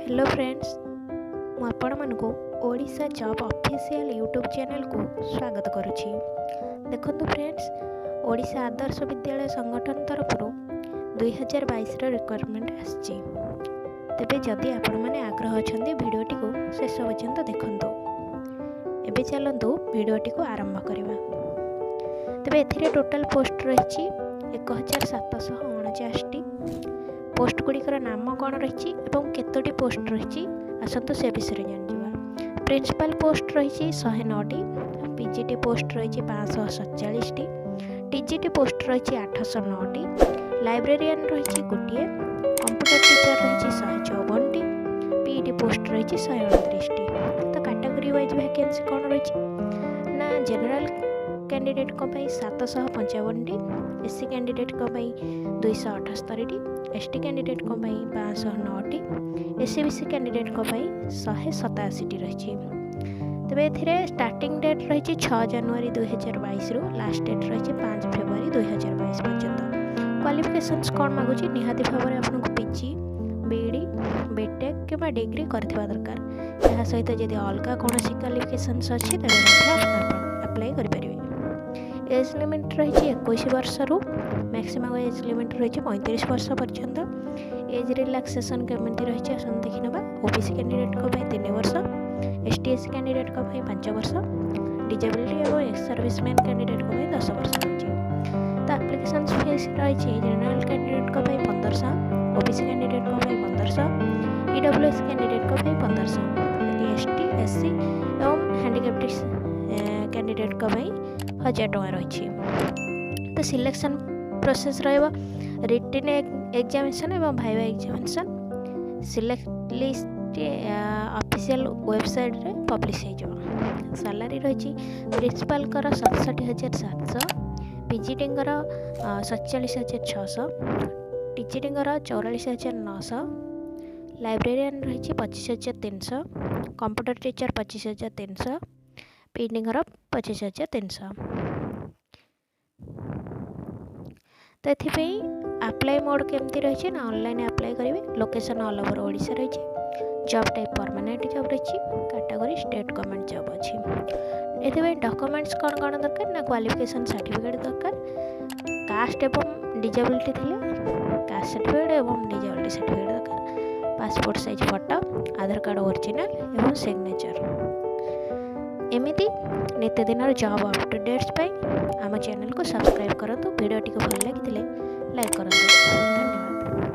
Hello friends मु आपण मानकु Odisha job official YouTube channel को स्वागत करुछि। देखंतु फ्रेंड्स ओडिशा आदर्श विद्यालय संगठन तरफ 2022 रो रिक्वायरमेंट आछि। तेबे जदि आपण माने आग्रह अछंती वीडियोटी को शेष पर्यंत देखंतु। एबे चलंतु वीडियोटी को आरंभ करबा। तेबे एथिरे टोटल पोस्ट रहिछि 1749 टी। पोस्ट गुड़िकर नाम कौन रही और केतोटी पोस्ट रही आसतु से विषय जाना। प्रिंसिपल पोस्ट रही 109 टी, पीजीटी पोस्ट रही 547 टी, टीजीटी पोस्ट रही 809 टी, लाइब्रेरियन रही गोटे, कंप्यूटर टीचर रही 154 टी, पीईटी पोस्ट रही 129 टी। तो कैटेगरी वाइज वैकेंसी कौन रही ना जनरल कैंडिडेट को 755 टी, एससी कैंडिडेट को 278 टी, एसटी कैंडिडेट को 509 टी, एससीबीसी कैंडिडेट को 187 टी रही। तेरे एथिरे स्टार्टिंग डेट रही 6 जनवरी 2022 रु लास्ट डेट रही 5 फेब्रुआरी 2022 पर्यंत। क्वालिफिकेशंस कौन मागुच निहाती भाव में आपको पीजी बीडी बीटेक कि डिग्री करथिबा दरकार। यह सहित जदि अलग कौन क्वालिफिकेशंस अच्छी अप्लाई करें। एज लिमिट रही 21 वर्ष रु मैक्सिमम एज लिमिट रही 35 वर्ष पर्यंत। एज रिलैक्सेशन केमती रही आसन देखी ना। ओबीसी कैंडिडेट को 3 वर्ष, एसटीएससी कैंडिडेट को 5 वर्ष, डिजेबिलिटी और एक्स सर्विसमैन कैंडिडेट को 10 वर्ष रही। तो एप्लिकेशन फीस रही जनरल कैंडिडेट को 1500, ओबीसी कैंडिडेट को 1500, ईडब्ल्यूएस कैंडिडेट को 1500, एसटी एससी और हैंडिकैप्ड कैंडिडेट को 1000 टଙ୍କା रही। तो सिलेक्शन प्रोसेस रहिबा रिटन एग्जामिनेशन एवं viva examination. Select list official website रे पब्लिश हो जाओ। सैलरी रही प्रिंसिपल कर 67,700, पीजीटी कर 47,600, टीजीटी कर 44,900, लाइब्रेरियन रही 25,300, कंप्यूटर टीचर 25,300, पीईटी कर 25,300। तो ये अप्लाई मोड केमती रही ना ऑनलाइन अप्लाई करेंगे। लोकेशन ऑल ओवर ओडिशा रही। जॉब टाइप परमानेंट जॉब रही। कैटेगरी स्टेट गवर्नमेंट जॉब अच्छी। ये डॉक्यूमेंट्स कौन कौन दरकार ना क्वालिफिकेशन सर्टिफिकेट दरकार। कास्ट एवं डिजेबिलिटी थिले कास्ट सर्टिफिकेट एवं डिजेबिलिटी सर्टिफिकेट दरकार। पासपोर्ट साइज फोटो, आधार कार्ड ओरिजिनल एवं सिग्नेचर। एमिति नित्यदिन जॉब अपडेट्स आम चैनल को सब्सक्राइब करूँ। वीडियो को भल लगी लाइक करूँ। धन्यवाद।